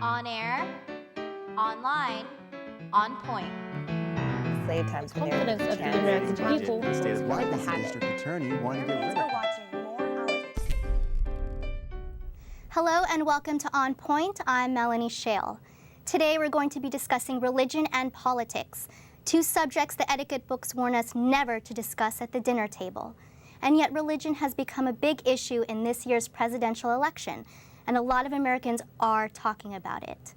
On air, online, on point. Slave times when Confidence of the American people. Why does the district attorney want to get rid of it? Hello and welcome to On Point. I'm Melanee Shale. Today we're going to be discussing religion and politics, two subjects the etiquette books warn us never to discuss at the dinner table. And yet religion has become a big issue in this year's presidential election, and a lot of Americans are talking about it.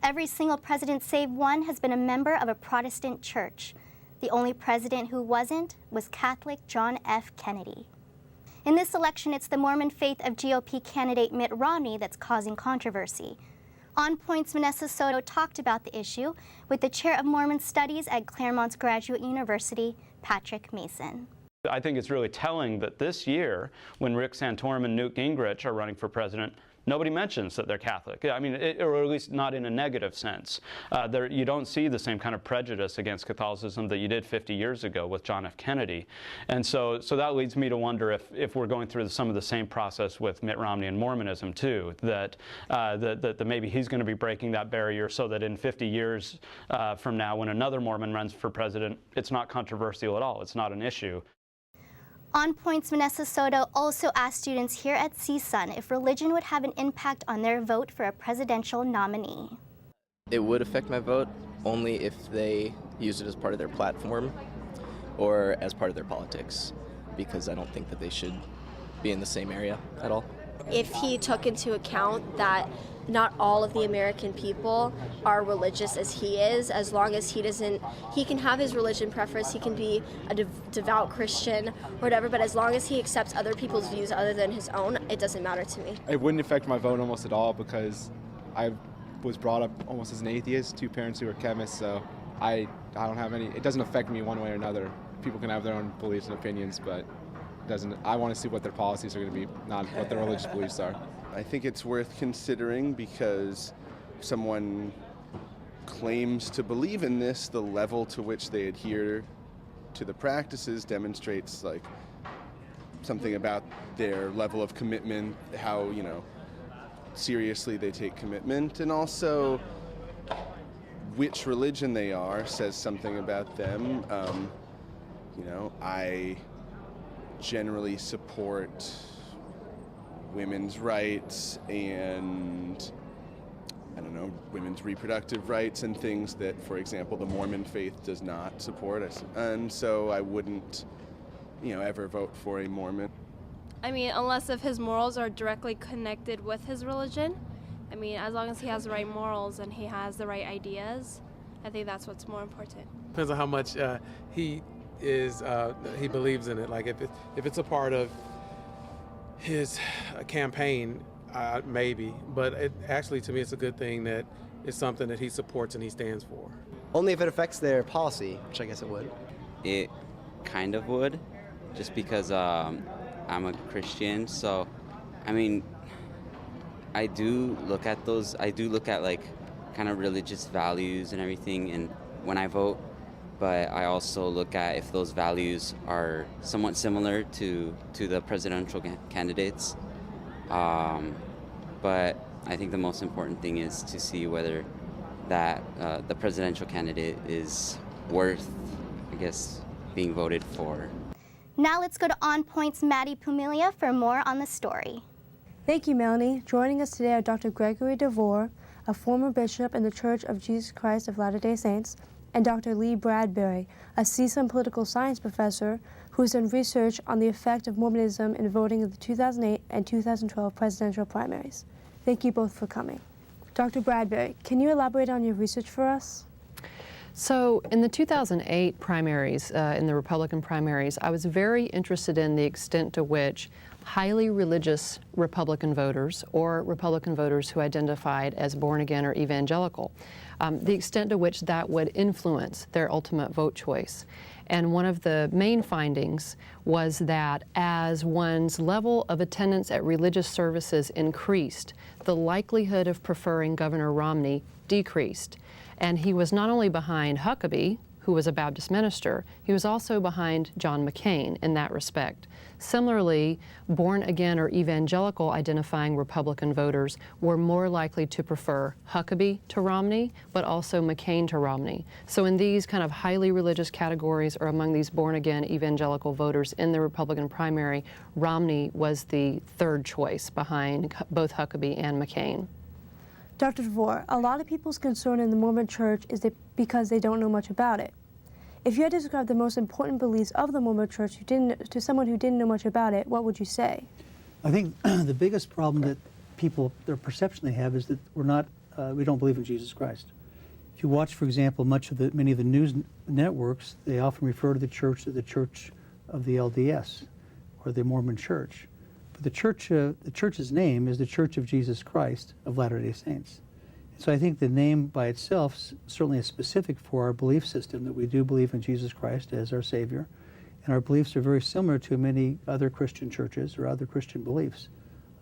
Every single president save one has been a member of a Protestant church. The only president who wasn't was Catholic John F. Kennedy. In this election, it's the Mormon faith of GOP candidate Mitt Romney that's causing controversy. On Point's Vanessa Soto talked about the issue with the chair of Mormon Studies at Claremont's Graduate University, Patrick Mason. I think it's really telling that this year, when Rick Santorum and Newt Gingrich are running for president, nobody mentions that they're Catholic. I mean, or at least not in a negative sense. You don't see the same kind of prejudice against Catholicism that you did 50 years ago with John F. Kennedy. And so that leads me to wonder if we're going through some of the same process with Mitt Romney and Mormonism too, that maybe he's going to be breaking that barrier so that in 50 years from now, when another Mormon runs for president, it's not controversial at all. It's not an issue. On Point's Vanessa Soto also asked students here at CSUN if religion would have an impact on their vote for a presidential nominee. It would affect my vote only if they use it as part of their platform or as part of their politics, because I don't think that they should be in the same area at all. If he took into account that not all of the American people are religious as he is, as long as he can have his religion preference, he can be a devout Christian, whatever, but as long as he accepts other people's views other than his own, it doesn't matter to me. It wouldn't affect my vote almost at all because I was brought up almost as an atheist, two parents who are chemists, so I don't have any, it doesn't affect me one way or another. People can have their own beliefs and opinions, but I want to see what their policies are going to be, not what their religious beliefs are. I think it's worth considering because if someone claims to believe in this, the level to which they adhere to the practices demonstrates like something about their level of commitment, how, seriously they take commitment, and also which religion they are says something about them. I generally support women's rights and, women's reproductive rights and things that, for example, the Mormon faith does not support. And so I wouldn't, ever vote for a Mormon. I mean, unless if his morals are directly connected with his religion. I mean, as long as he has the right morals and he has the right ideas, I think that's what's more important. Depends on how much he believes in it. Like if it's a part of his campaign, maybe, but actually to me it's a good thing that it's something that he supports and he stands for. Only if it affects their policy, which I guess it would. It kind of would, just because I'm a Christian, so I mean, I do look at like kind of religious values and everything and when I vote, but I also look at if those values are somewhat similar to the presidential candidates. But I think the most important thing is to see whether that the presidential candidate is worth, being voted for. Now let's go to On Point's Maddy Pumilia for more on the story. Thank you, Melanee. Joining us today are Dr. Greggory DeVore, a former bishop in the Church of Jesus Christ of Latter-day Saints, and Dr. Leigh Bradberry, a CSUN political science professor who has done research on the effect of Mormonism in voting in the 2008 and 2012 presidential primaries. Thank you both for coming. Dr. Bradberry, can you elaborate on your research for us? So in the 2008 primaries, in the Republican primaries, I was very interested in the extent to which highly religious Republican voters or Republican voters who identified as born again or evangelical, the extent to which that would influence their ultimate vote choice. And one of the main findings was that as one's level of attendance at religious services increased, the likelihood of preferring Governor Romney decreased. And he was not only behind Huckabee, who was a Baptist minister. He was also behind John McCain in that respect. Similarly, born-again or evangelical identifying Republican voters were more likely to prefer Huckabee to Romney, but also McCain to Romney. So in these kind of highly religious categories, or among these born-again evangelical voters in the Republican primary, Romney was the third choice behind both Huckabee and McCain. Dr. DeVore, a lot of people's concern in the Mormon Church is that because they don't know much about it. If you had to describe the most important beliefs of the Mormon Church to someone who didn't know much about it, what would you say? I think the biggest problem that people, their perception they have is that we don't believe in Jesus Christ. If you watch, for example, many of the news networks, they often refer to the church as the Church of the LDS, or the Mormon Church. But the church's name is the Church of Jesus Christ of Latter-day Saints. So I think the name by itself certainly is specific for our belief system, that we do believe in Jesus Christ as our Savior. And our beliefs are very similar to many other Christian churches or other Christian beliefs.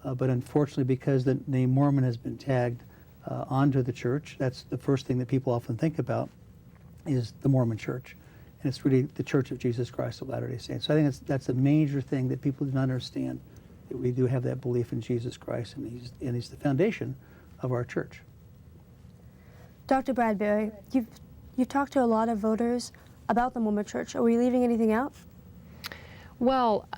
But unfortunately, because the name Mormon has been tagged onto the church, that's the first thing that people often think about is the Mormon Church. And it's really the Church of Jesus Christ of Latter-day Saints. So I think that's a major thing that people do not understand, that we do have that belief in Jesus Christ, and he's the foundation of our church. Dr. Bradberry, you've talked to a lot of voters about the Mormon Church. Are we leaving anything out? Well,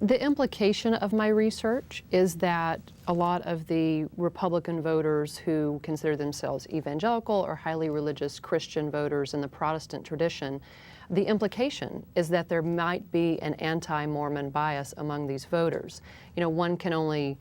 the implication of my research is that a lot of the Republican voters who consider themselves evangelical or highly religious Christian voters in the Protestant tradition, the implication is that there might be an anti-Mormon bias among these voters. You know, one can only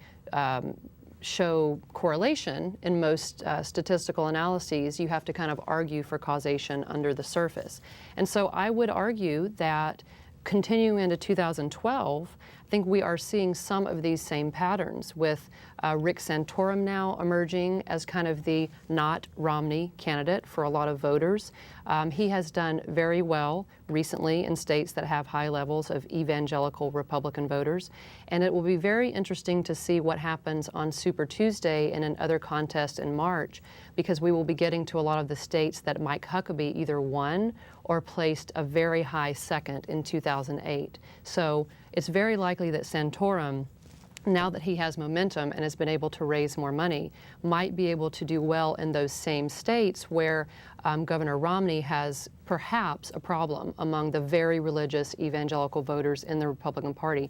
show correlation in most statistical analyses. You have to kind of argue for causation under the surface. And so I would argue that continuing into 2012, I think we are seeing some of these same patterns with Rick Santorum now emerging as kind of the not Romney candidate for a lot of voters. He has done very well recently in states that have high levels of evangelical Republican voters. And it will be very interesting to see what happens on Super Tuesday and in other contests in March, because we will be getting to a lot of the states that Mike Huckabee either won or placed a very high second in 2008. So it's very likely that Santorum, now that he has momentum and has been able to raise more money, might be able to do well in those same states where Governor Romney has perhaps a problem among the very religious evangelical voters in the Republican Party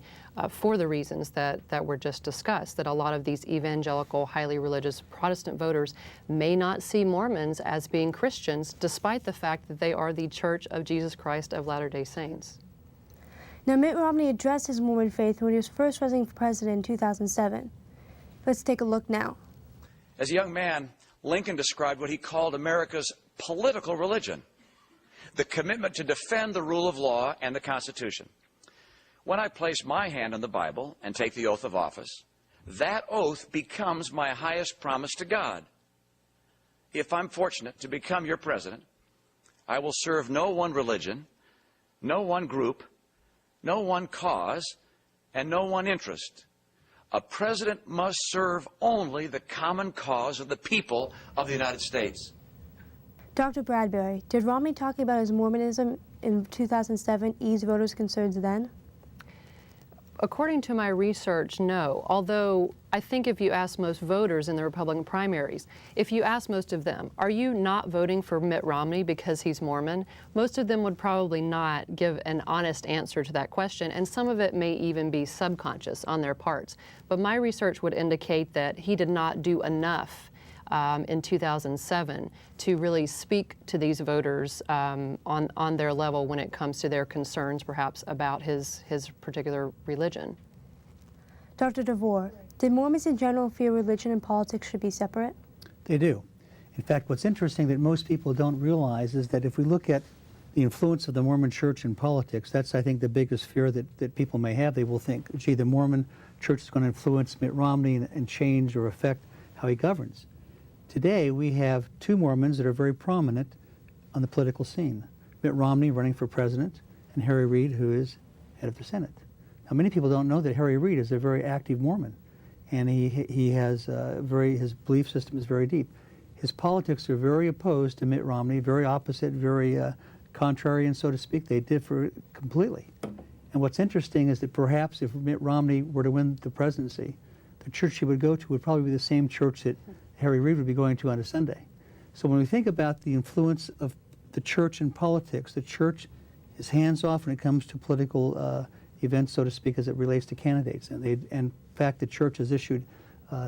for the reasons that were just discussed, that a lot of these evangelical, highly religious Protestant voters may not see Mormons as being Christians, despite the fact that they are the Church of Jesus Christ of Latter-day Saints. Now, Mitt Romney addressed his Mormon faith when he was first running for president in 2007. Let's take a look now. As a young man, Lincoln described what he called America's political religion, the commitment to defend the rule of law and the Constitution. When I place my hand on the Bible and take the oath of office, that oath becomes my highest promise to God. If I'm fortunate to become your president, I will serve no one religion, no one group, no one cause, and no one interest. A president must serve only the common cause of the people of the United States. Dr. Bradberry, did Romney talking about his Mormonism in 2007 ease voters' concerns then? According to my research, no. Although I think if you ask most voters in the Republican primaries, if you ask most of them, are you not voting for Mitt Romney because he's Mormon? Most of them would probably not give an honest answer to that question, and some of it may even be subconscious on their parts. But my research would indicate that he did not do enough in 2007 to really speak to these voters on their level when it comes to their concerns perhaps about his particular religion. Dr. DeVore, did Mormons in general fear religion and politics should be separate? They do. In fact, what's interesting that most people don't realize is that if we look at the influence of the Mormon Church in politics, that's, I think, the biggest fear that people may have. They will think, gee, the Mormon Church is going to influence Mitt Romney and change or affect how he governs. Today, we have two Mormons that are very prominent on the political scene. Mitt Romney running for president, and Harry Reid, who is head of the Senate. Now, many people don't know that Harry Reid is a very active Mormon, and he has his belief system is very deep. His politics are very opposed to Mitt Romney, very opposite, very contrarian, so to speak. They differ completely. And what's interesting is that perhaps if Mitt Romney were to win the presidency, the church he would go to would probably be the same church that Harry Reid would be going to on a Sunday. So when we think about the influence of the church in politics, the church is hands-off when it comes to political events, so to speak, as it relates to candidates. And in fact, the church has issued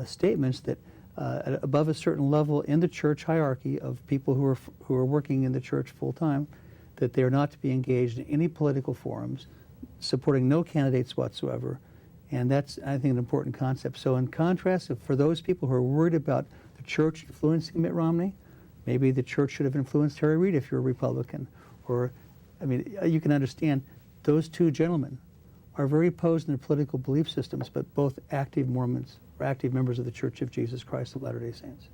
statements that above a certain level in the church hierarchy of people who are working in the church full-time, that they are not to be engaged in any political forums, supporting no candidates whatsoever. And that's, I think, an important concept. So in contrast, for those people who are worried about the church influencing Mitt Romney, maybe the church should have influenced Harry Reid if you're a Republican. Or, I mean, you can understand those two gentlemen are very opposed in their political belief systems, but both active Mormons or active members of the Church of Jesus Christ of Latter-day Saints.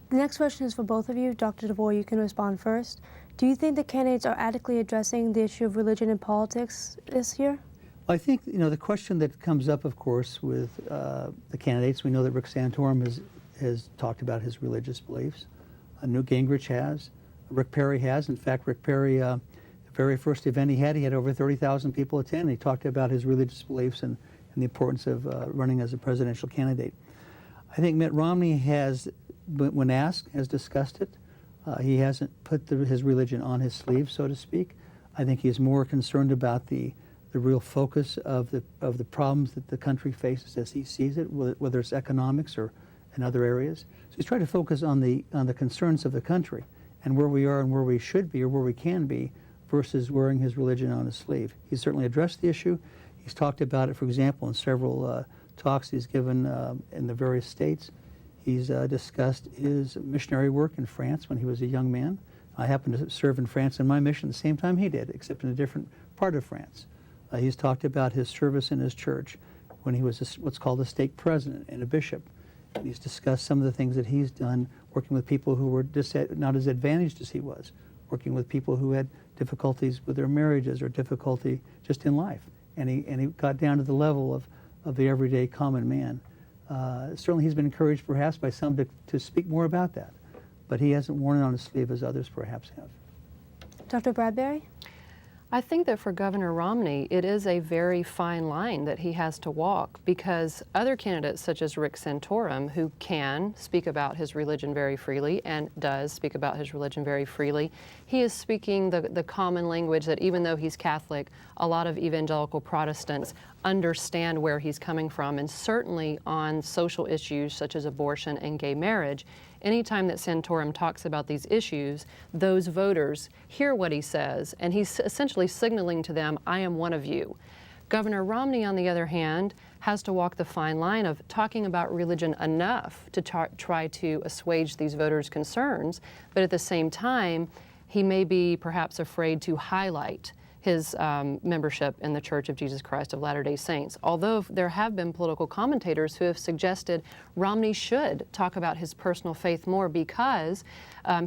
The next question is for both of you. Dr. DeVore, you can respond first. Do you think the candidates are adequately addressing the issue of religion and politics this year? Well, I think, the question that comes up, of course, with the candidates, we know that Rick Santorum has talked about his religious beliefs. Newt Gingrich has. Rick Perry has. In fact, Rick Perry, the very first event he had over 30,000 people attend. He talked about his religious beliefs and the importance of running as a presidential candidate. I think Mitt Romney has, when asked, has discussed it. He hasn't put his religion on his sleeve, so to speak. I think he's more concerned about the real focus of the problems that the country faces as he sees it, whether it's economics or in other areas. So he's trying to focus on the concerns of the country and where we are and where we should be or where we can be versus wearing his religion on his sleeve. He's certainly addressed the issue. He's talked about it, for example, in several talks he's given in the various states. He's discussed his missionary work in France when he was a young man. I happened to serve in France in my mission at the same time he did, except in a different part of France. He's talked about his service in his church when he was what's called a stake president and a bishop. And he's discussed some of the things that he's done working with people who were not as advantaged as he was, working with people who had difficulties with their marriages or difficulty just in life. And he got down to the level of the everyday common man. Certainly he's been encouraged perhaps by some to speak more about that, but he hasn't worn it on his sleeve as others perhaps have. Dr. Bradberry? I think that for Governor Romney, it is a very fine line that he has to walk, because other candidates such as Rick Santorum, who can speak about his religion very freely and does speak about his religion very freely, he is speaking the common language that even though he's Catholic, a lot of evangelical Protestants understand where he's coming from, and certainly on social issues such as abortion and gay marriage. Anytime that Santorum talks about these issues, those voters hear what he says, and he's essentially signaling to them, I am one of you. Governor Romney, on the other hand, has to walk the fine line of talking about religion enough to try to assuage these voters' concerns, but at the same time, he may be perhaps afraid to highlight his membership in the Church of Jesus Christ of Latter-day Saints. Although there have been political commentators who have suggested Romney should talk about his personal faith more because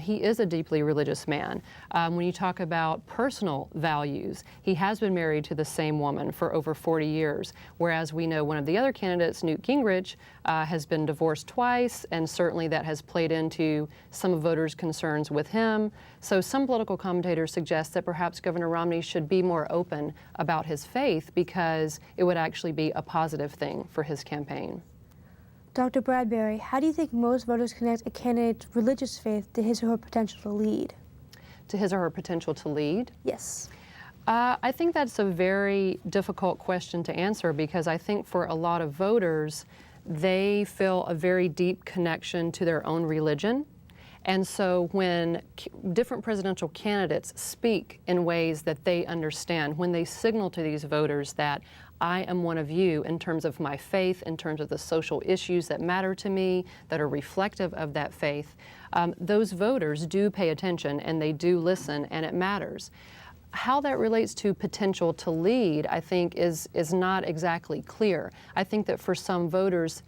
he is a deeply religious man. When you talk about personal values, he has been married to the same woman for over 40 years, whereas we know one of the other candidates, Newt Gingrich, has been divorced twice, and certainly that has played into some of voters' concerns with him. So some political commentators suggest that perhaps Governor Romney should be more open about his faith because it would actually be a positive thing for his campaign. Dr. Bradberry, how do you think most voters connect a candidate's religious faith to his or her potential to lead? To his or her potential to lead? Yes. I think that's a very difficult question to answer because I think for a lot of voters, they feel a very deep connection to their own religion. And so when different presidential candidates speak in ways that they understand, when they signal to these voters that I am one of you in terms of my faith, in terms of the social issues that matter to me, that are reflective of that faith, those voters do pay attention and they do listen, and it matters. How that relates to potential to lead, I think, is not exactly clear. I think that for some voters,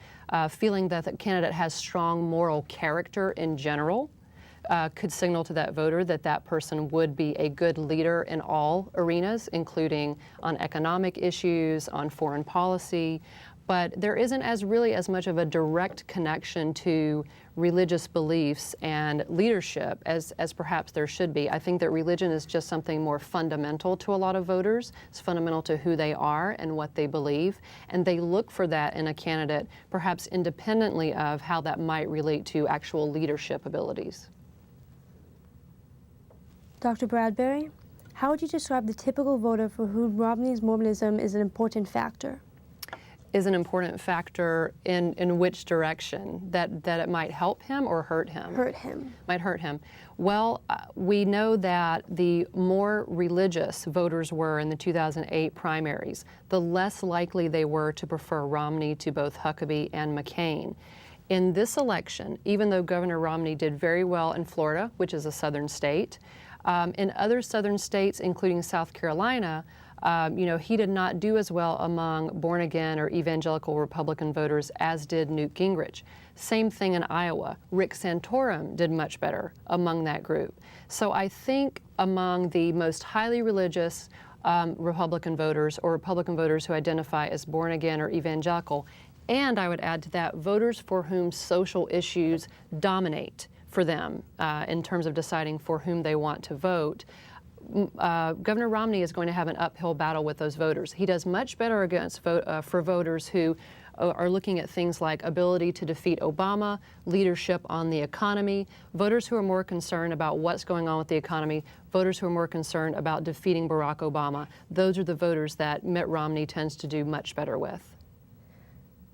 feeling that the candidate has strong moral character in general could signal to that voter that that person would be a good leader in all arenas, including on economic issues, on foreign policy. but there isn't as much of a direct connection to religious beliefs and leadership as perhaps there should be. I think that religion is just something more fundamental to a lot of voters. It's fundamental to who they are and what they believe, and they look for that in a candidate, perhaps independently of how that might relate to actual leadership abilities. Dr. Bradberry, how would you describe the typical voter for whom Romney's Mormonism is an important factor? Is an important factor in which direction? That it might help him or hurt him? Hurt him. Might hurt him. Well, we know that the more religious voters were in the 2008 primaries, the less likely they were to prefer Romney to both Huckabee and McCain. In this election, even though Governor Romney did very well in Florida, which is a southern state, in other southern states, including South Carolina, he did not do as well among born-again or evangelical Republican voters as did Newt Gingrich. Same thing in Iowa. Rick Santorum did much better among that group. So I think among the most highly religious Republican voters or Republican voters who identify as born-again or evangelical, and I would add to that voters for whom social issues dominate for them in terms of deciding for whom they want to vote, Governor Romney is going to have an uphill battle with those voters. He does much better for voters who are looking at things like ability to defeat Obama, leadership on the economy, voters who are more concerned about what's going on with the economy, voters who are more concerned about defeating Barack Obama. Those are the voters that Mitt Romney tends to do much better with.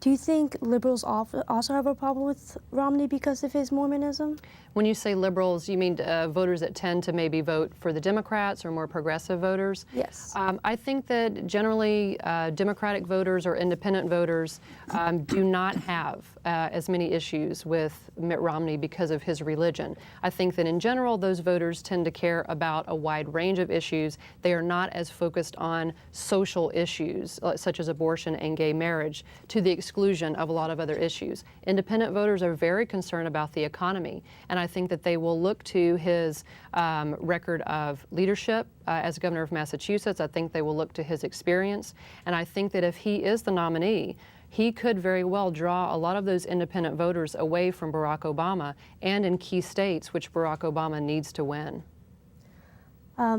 Do you think liberals also have a problem with Romney because of his Mormonism? When you say liberals, you mean voters that tend to maybe vote for the Democrats or more progressive voters? Yes. I think that generally Democratic voters or independent voters do not have as many issues with Mitt Romney because of his religion. I think that in general those voters tend to care about a wide range of issues. They are not as focused on social issues such as abortion and gay marriage to the exclusion of a lot of other issues. Independent voters are very concerned about the economy, and I think that they will look to his record of leadership as governor of Massachusetts. I think they will look to his experience, and I think that if he is the nominee, he could very well draw a lot of those independent voters away from Barack Obama and in key states which Barack Obama needs to win.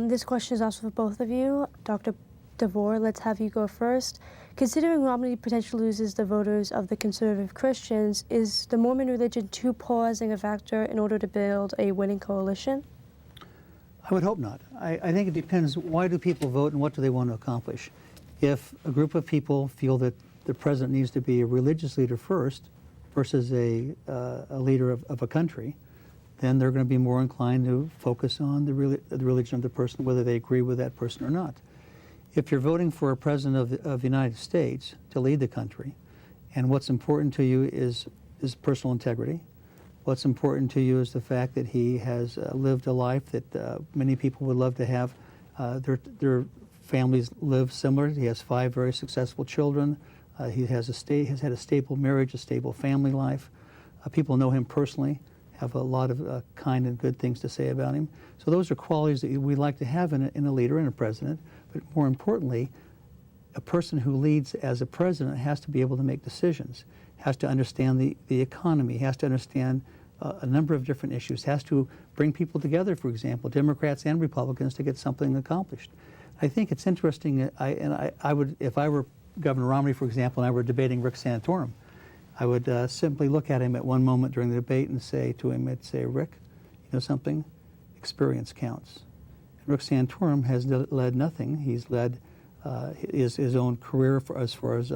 This question is also for both of you. Dr. DeVore, let's have you go first. Considering Romney potentially loses the voters of the conservative Christians, is the Mormon religion too polarizing a factor in order to build a winning coalition? I would hope not. I think it depends, why do people vote and what do they want to accomplish? If a group of people feel that the president needs to be a religious leader first versus a leader of a country, then they're going to be more inclined to focus on the religion of the person, whether they agree with that person or not. If you're voting for a president of the United States to lead the country, and what's important to you is personal integrity, what's important to you is the fact that he has lived a life that many people would love to have their families live similar. He has 5 very successful children. He has had a stable marriage, a stable family life. People know him personally, have a lot of kind and good things to say about him. So those are qualities that we like to have in a leader and a president. But more importantly, a person who leads as a president has to be able to make decisions, has to understand the economy, has to understand a number of different issues, has to bring people together, for example, Democrats and Republicans, to get something accomplished. I think it's interesting, I would, if I were Governor Romney, for example, and I were debating Rick Santorum, I would simply look at him at one moment during the debate and say to him, Rick, you know something? Experience counts. Rick Santorum has led nothing. He's led his own career as far as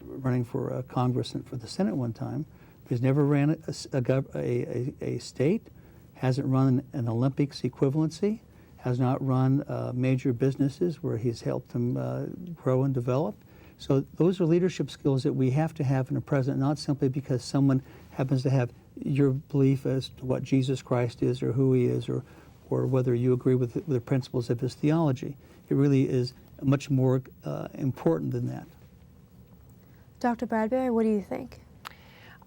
running for Congress and for the Senate one time. He's never ran a state, hasn't run an Olympics equivalency, has not run major businesses where he's helped them grow and develop. So those are leadership skills that we have to have in a president, not simply because someone happens to have your belief as to what Jesus Christ is or who he is or whether you agree with the principles of his theology. It really is much more important than that. Dr. Bradberry, what do you think?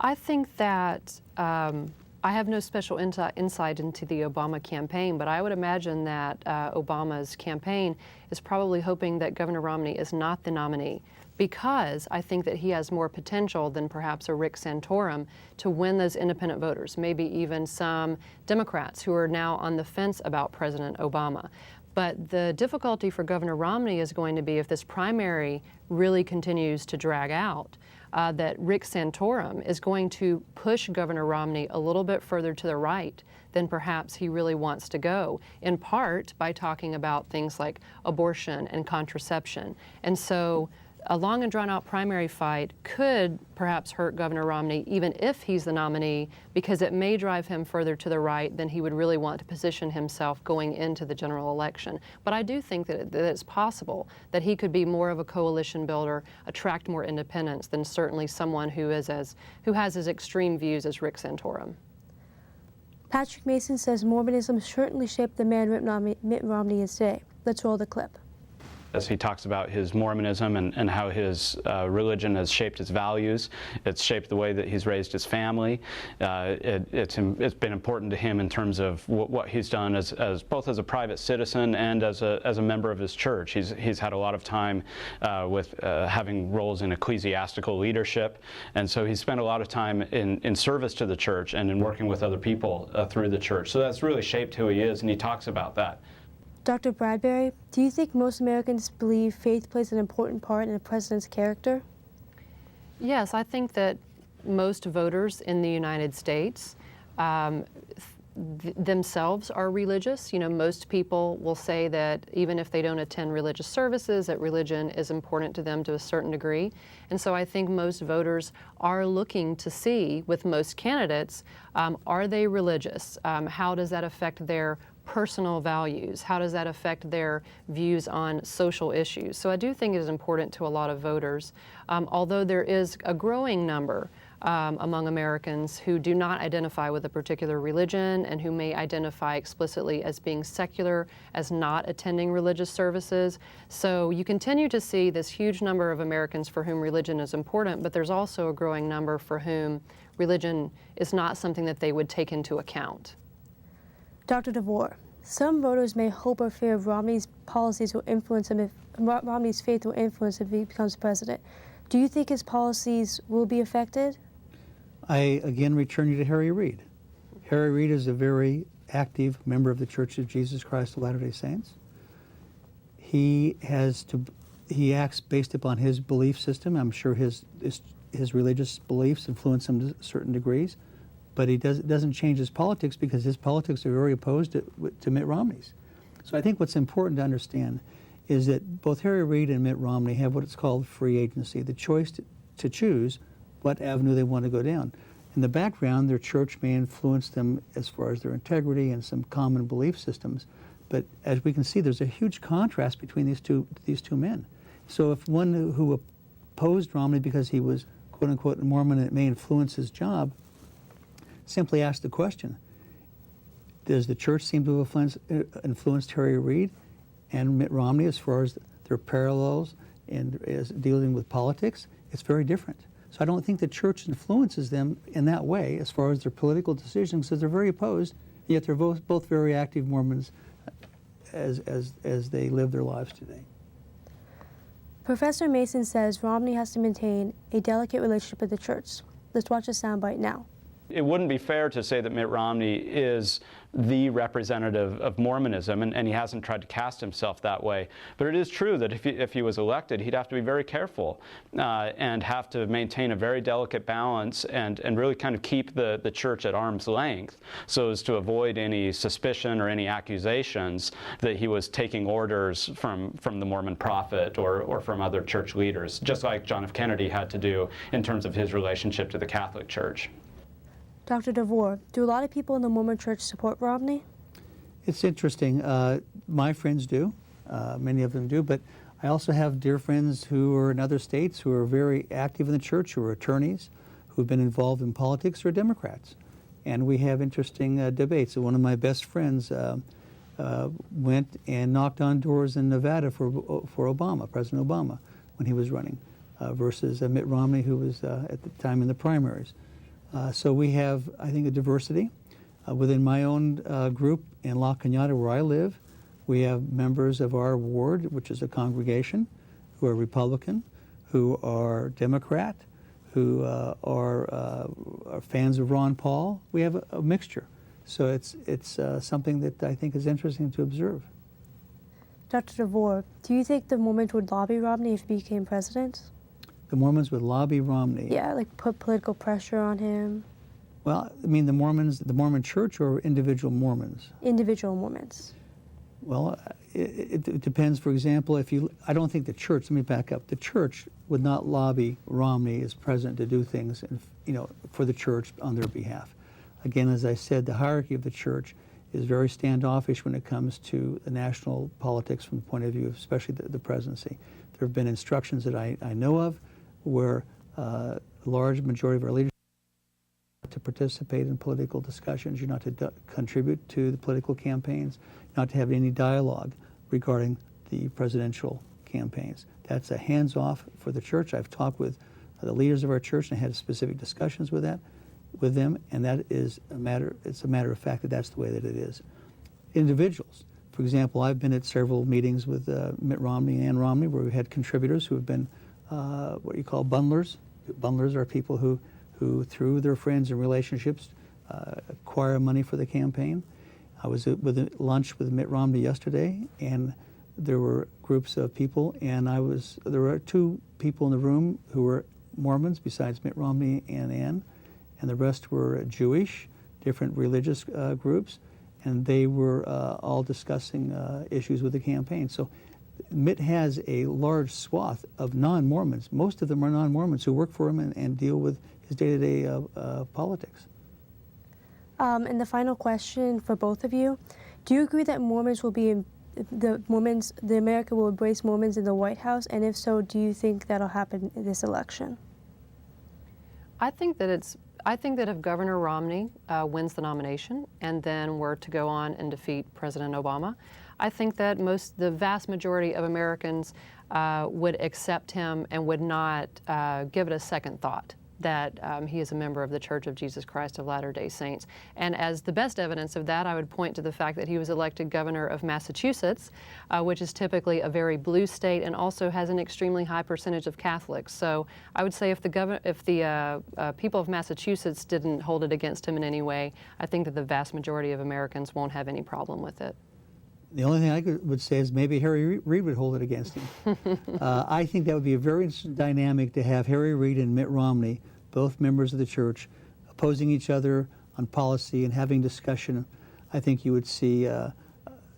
I think that I have no special insight into the Obama campaign, but I would imagine that Obama's campaign is probably hoping that Governor Romney is not the nominee, because I think that he has more potential than perhaps a Rick Santorum to win those independent voters, maybe even some Democrats who are now on the fence about President Obama. But the difficulty for Governor Romney is going to be, if this primary really continues to drag out, that Rick Santorum is going to push Governor Romney a little bit further to the right than perhaps he really wants to go, in part by talking about things like abortion and contraception. And so a long and drawn out primary fight could perhaps hurt Governor Romney, even if he's the nominee, because it may drive him further to the right than he would really want to position himself going into the general election. But I do think that it's possible that he could be more of a coalition builder, attract more independents than certainly someone who has as extreme views as Rick Santorum. Patrick Mason says Mormonism certainly shaped the man Mitt Romney is today. Let's roll the clip. As he talks about his Mormonism and how his religion has shaped his values, it's shaped the way that he's raised his family. It's been important to him in terms of what he's done as both as a private citizen and as a member of his church. He's had a lot of time with having roles in ecclesiastical leadership, and so he's spent a lot of time in service to the church and in working with other people through the church. So that's really shaped who he is, and he talks about that. Dr. Bradberry, do you think most Americans believe faith plays an important part in a president's character? Yes, I think that most voters in the United States themselves are religious. You know, most people will say that even if they don't attend religious services, that religion is important to them to a certain degree. And so I think most voters are looking to see, with most candidates, are they religious? How does that affect their personal values? How does that affect their views on social issues? So I do think it is important to a lot of voters, although there is a growing number among Americans who do not identify with a particular religion and who may identify explicitly as being secular, as not attending religious services. So you continue to see this huge number of Americans for whom religion is important, but there's also a growing number for whom religion is not something that they would take into account. Dr. DeVore, some voters may hope or fear Romney's policies will influence him Romney's faith will influence if he becomes president. Do you think his policies will be affected? I again return you to Harry Reid. Harry Reid is a very active member of the Church of Jesus Christ of Latter-day Saints. He acts based upon his belief system. I'm sure his religious beliefs influence him to certain degrees. But he doesn't change his politics because his politics are very opposed to Mitt Romney's. So I think what's important to understand is that both Harry Reid and Mitt Romney have what is called free agency, the choice to choose what avenue they want to go down. In the background, their church may influence them as far as their integrity and some common belief systems. But as we can see, there's a huge contrast between these two men. So if one who opposed Romney because he was quote unquote Mormon and it may influence his job, simply ask the question, does the church seem to have influenced Harry Reid and Mitt Romney as far as their parallels and as dealing with politics? It's very different. So I don't think the church influences them in that way as far as their political decisions, because they're very opposed, yet they're both very active Mormons as they live their lives today. Professor Mason says Romney has to maintain a delicate relationship with the church. Let's watch a soundbite now. It wouldn't be fair to say that Mitt Romney is the representative of Mormonism, and he hasn't tried to cast himself that way. But it is true that if he was elected, he'd have to be very careful and have to maintain a very delicate balance and really kind of keep the church at arm's length so as to avoid any suspicion or any accusations that he was taking orders from the Mormon prophet or from other church leaders, just like John F. Kennedy had to do in terms of his relationship to the Catholic Church. Dr. DeVore, do a lot of people in the Mormon Church support Romney? It's interesting. My friends do. Many of them do. But I also have dear friends who are in other states who are very active in the church, who are attorneys, who've been involved in politics, or Democrats. And we have interesting debates. One of my best friends went and knocked on doors in Nevada for Obama, President Obama, when he was running, versus Mitt Romney, who was at the time in the primaries. So we have, I think, a diversity. Within my own group in La Cañada, where I live, we have members of our ward, which is a congregation, who are Republican, who are Democrat, who are fans of Ron Paul. We have a mixture. So it's something that I think is interesting to observe. Dr. DeVore, do you think the Mormons would lobby Romney if he became president? The Mormons would lobby Romney. Yeah, like put political pressure on him. Well, I mean the Mormons, the Mormon Church, or individual Mormons? Individual Mormons. Well, it depends. For example, I don't think the church. Let me back up. The church would not lobby Romney as president to do things, for the church on their behalf. Again, as I said, the hierarchy of the church is very standoffish when it comes to the national politics from the point of view of especially the presidency. There have been instructions that I know of where a large majority of our leaders to participate in political discussions, you're not to contribute to the political campaigns, not to have any dialogue regarding the presidential campaigns. That's a hands-off for the church. I've talked with the leaders of our church and had specific discussions with them, and that is it's a matter of fact that that's the way that it is. Individuals, for example, I've been at several meetings with Mitt Romney and Ann Romney where we've had contributors who have been what you call bundlers. Bundlers are people who through their friends and relationships acquire money for the campaign. I was with lunch with Mitt Romney yesterday, and there were groups of people, and there were two people in the room who were Mormons besides Mitt Romney and Ann, and the rest were Jewish, different religious groups, and they were all discussing issues with the campaign. So Mitt has a large swath of non-Mormons. Most of them are non-Mormons who work for him and deal with his day-to-day politics. And the final question for both of you: do you agree that Mormons will be the America will embrace Mormons in the White House? And if so, do you think that'll happen in this election? I think that if Governor Romney wins the nomination and then were to go on and defeat President Obama, I think that the vast majority of Americans would accept him and would not give it a second thought that he is a member of the Church of Jesus Christ of Latter-day Saints. And as the best evidence of that, I would point to the fact that he was elected governor of Massachusetts, which is typically a very blue state and also has an extremely high percentage of Catholics. So I would say if the people of Massachusetts didn't hold it against him in any way, I think that the vast majority of Americans won't have any problem with it. The only thing I would say is maybe Harry Reid would hold it against him. I think that would be a very interesting dynamic to have Harry Reid and Mitt Romney, both members of the church, opposing each other on policy and having discussion. I think you would see a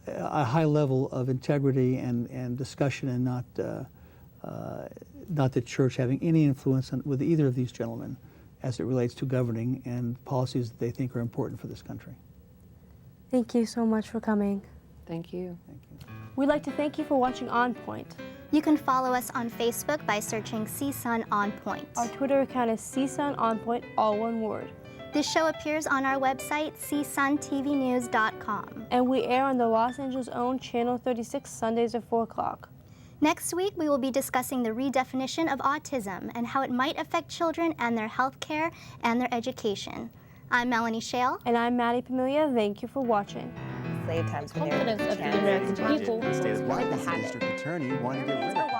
high level of integrity and discussion, and not the church having any influence with either of these gentlemen as it relates to governing and policies that they think are important for this country. Thank you so much for coming. Thank you. Thank you. We'd like to thank you for watching On Point. You can follow us on Facebook by searching CSUN On Point. Our Twitter account is CSUN On Point, all one word. This show appears on our website, csuntvnews.com. And we air on the Los Angeles' own Channel 36 Sundays at 4 o'clock. Next week, we will be discussing the redefinition of autism and how it might affect children and their health care and their education. I'm Melanee Shale. And I'm Maddy Pumilia. Thank you for watching. Slave times when Confidence of the American people. The state of Washington district attorney wanted to get rid of